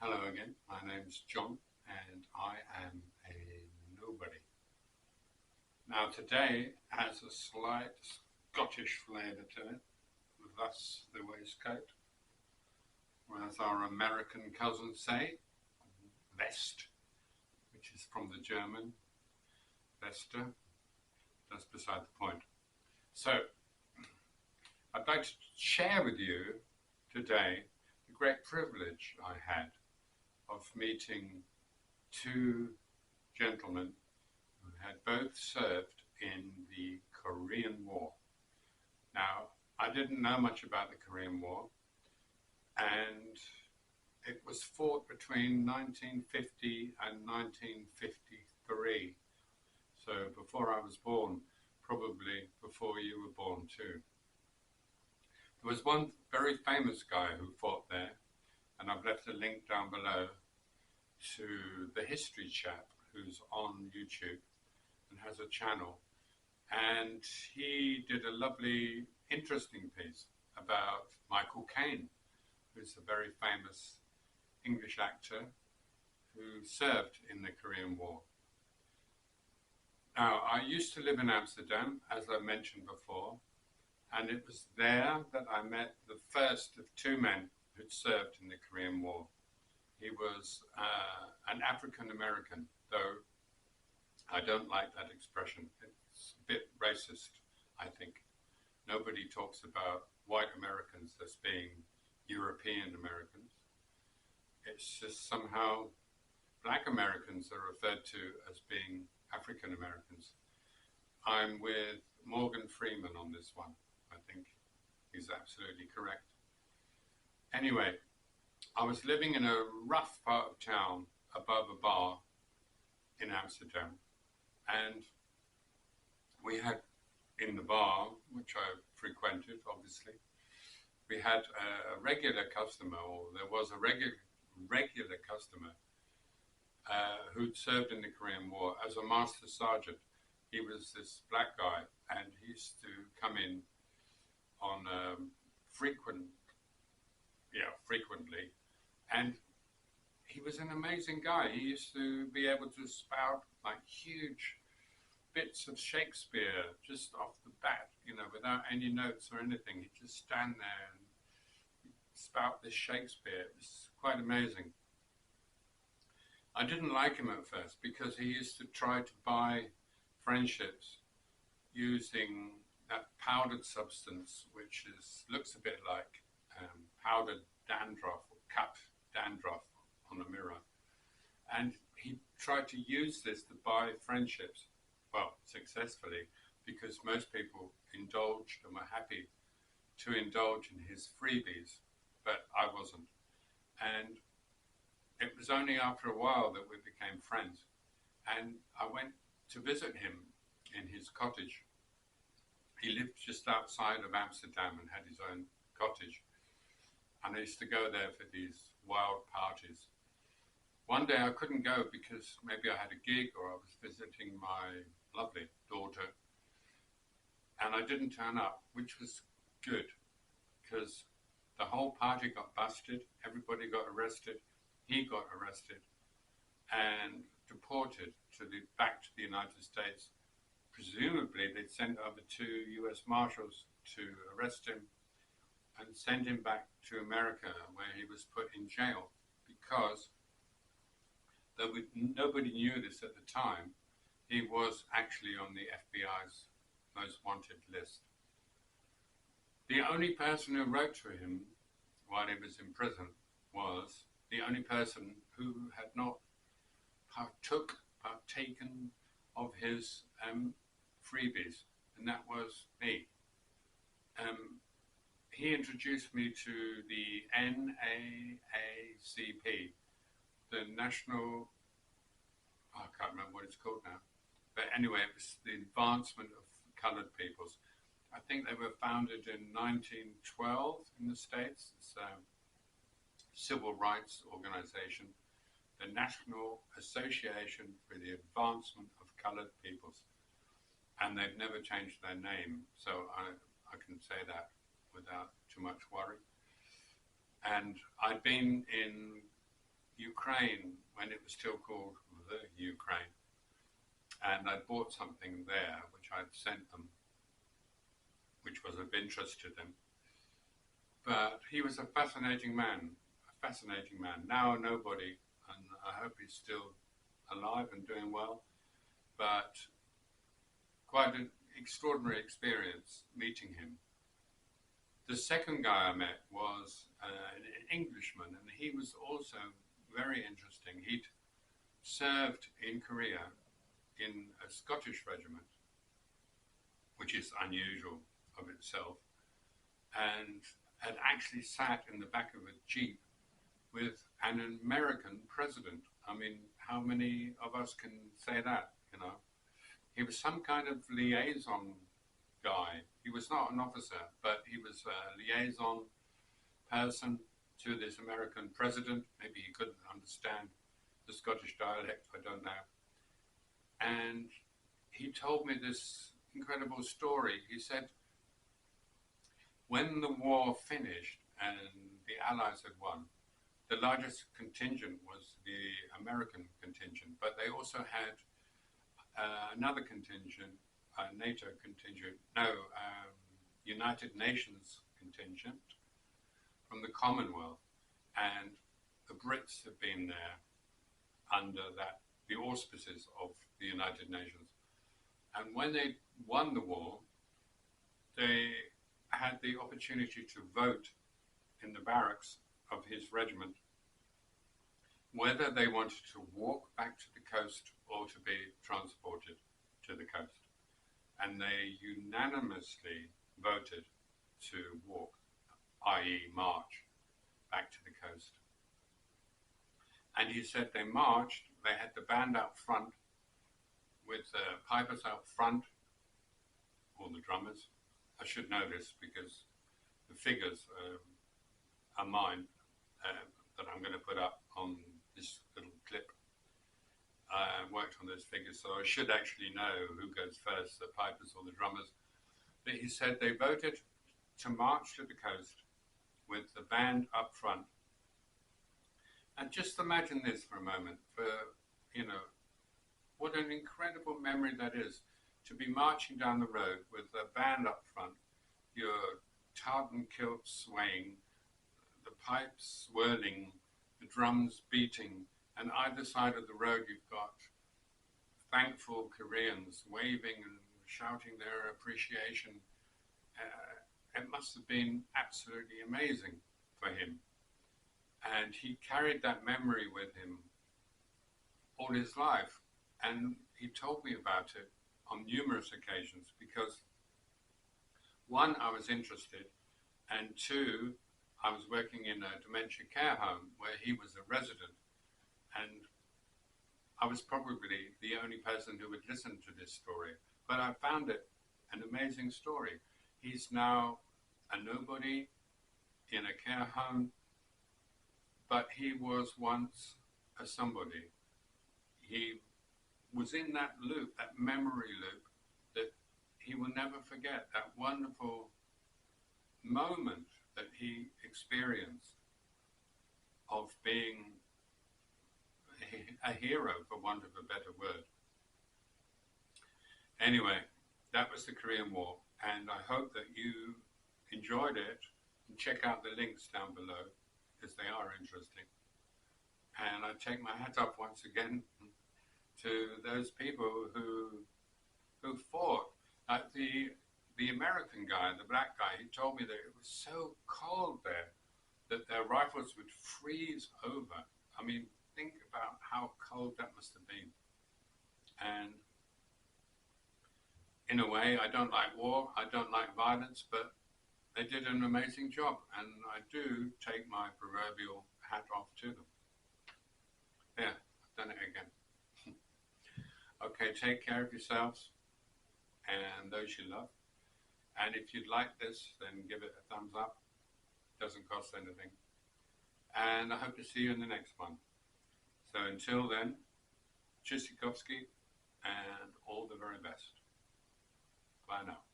Hello again, my name's John and I am a nobody. Now today has a slight Scottish flavour to it, thus the waistcoat, or as our American cousins say, vest, which is from the German, Vesta. That's beside the point. So, I'd like to share with you today the great privilege I had of meeting two gentlemen who had both served in the Korean War. Now, I didn't know much about the Korean War, and it was fought between 1950 and 1953. So before I was born, probably before you were born too. There was one very famous guy who fought there, and I've left a link down below to the history chap who's on YouTube and has a channel. And he did a lovely, interesting piece about Michael Caine, who's a very famous English actor who served in the Korean War. Now, I used to live in Amsterdam, as I mentioned before, and it was there that I met the first of two men who'd served in the Korean War. He was an African American, though I don't like that expression. It's a bit racist, I think. Nobody talks about white Americans as being European Americans. It's just somehow black Americans are referred to as being African Americans. I'm with Morgan Freeman on this one. I think he's absolutely correct. Anyway, I was living in a rough part of town above a bar in Amsterdam, and we had in the bar, which I frequented obviously, we had a regular customer, or there was a regular customer who'd served in the Korean War as a master sergeant. He was this black guy, and he used to come in on frequently, and he was an amazing guy. He used to be able to spout like huge bits of Shakespeare just off the bat, without any notes or anything. He'd just stand there and spout this Shakespeare. It was quite amazing. I didn't like him at first because he used to try to buy friendships using that powdered substance, which looks a bit like powdered dandruff or cut dandruff on a mirror. And he tried to use this to buy friendships, well, successfully, because most people indulged and were happy to indulge in his freebies, but I wasn't. And it was only after a while that we became friends. And I went to visit him in his cottage. He lived just outside of Amsterdam and had his own cottage. And I used to go there for these wild parties. One day I couldn't go because maybe I had a gig or I was visiting my lovely daughter. And I didn't turn up, which was good, because the whole party got busted, everybody got arrested, he got arrested and deported back to the United States. Presumably they'd sent over two US Marshals to arrest him and send him back to America, where he was put in jail, because nobody knew this at the time. He was actually on the FBI's most wanted list. The only person who wrote to him while he was in prison was the only person who had not partaken of his freebies, and that was me. He introduced me to the NAACP, the National, I can't remember what it's called now, but anyway, it was the Advancement of Coloured Peoples. I think they were founded in 1912 in the States. It's a civil rights organization, the National Association for the Advancement of Coloured Peoples. And they've never changed their name, so I can say that without too much worry. And I'd been in Ukraine when it was still called the Ukraine. And I bought something there which I'd sent them, which was of interest to them. But he was a fascinating man, a fascinating man. Now nobody, and I hope he's still alive and doing well. But quite an extraordinary experience meeting him. The second guy I met was an Englishman, and he was also very interesting. He'd served in Korea in a Scottish regiment, which is unusual of itself, and had actually sat in the back of a jeep with an American president. I mean, how many of us can say that, you know? He was some kind of liaison guy. He was not an officer, but he was a liaison person to this American president. Maybe he couldn't understand the Scottish dialect, I don't know. And he told me this incredible story. He said, when the war finished and the Allies had won, the largest contingent was the American contingent, but they also had another contingent, a NATO contingent, United Nations contingent from the Commonwealth, and the Brits have been there under the auspices of the United Nations. And when they won the war, they had the opportunity to vote in the barracks of his regiment whether they wanted to walk back to the coast or to be transported to the coast. And they unanimously voted to walk, i.e. march, back to the coast. And he said they marched, they had the band out front with the pipers out front, or the drummers. I should know this because the figures are mine that I'm going to put up on this little clip. I worked on those figures, so I should actually know who goes first, the pipers or the drummers. But he said they voted to march to the coast with the band up front. And just imagine this for a moment, what an incredible memory that is, to be marching down the road with the band up front, your tartan kilt swaying, the pipes swirling, the drums beating, and either side of the road you've got thankful Koreans waving and shouting their appreciation. It must have been absolutely amazing for him. And he carried that memory with him all his life. And he told me about it on numerous occasions because, one, I was interested, and two, I was working in a dementia care home where he was a resident, and I was probably the only person who would listen to this story. But I found it an amazing story. He's now a nobody in a care home, but he was once a somebody. He was in that loop, that memory loop, that he will never forget, that wonderful moment that he experienced of being a hero, for want of a better word. Anyway, that was the Korean War, and I hope that you enjoyed it, and check out the links down below, because they are interesting. And I take my hat off once again to those people who fought. The American guy, the black guy, he told me that it was so cold there that their rifles would freeze over. I mean, think about how cold that must have been. And in a way, I don't like war, I don't like violence, but they did an amazing job, and I do take my proverbial hat off to them. Yeah, I've done it again. Okay, take care of yourselves and those you love. And if you'd like this, then give it a thumbs up. Doesn't cost anything. And I hope to see you in the next one. So until then, Tschüssikowski, and all the very best. Bye now.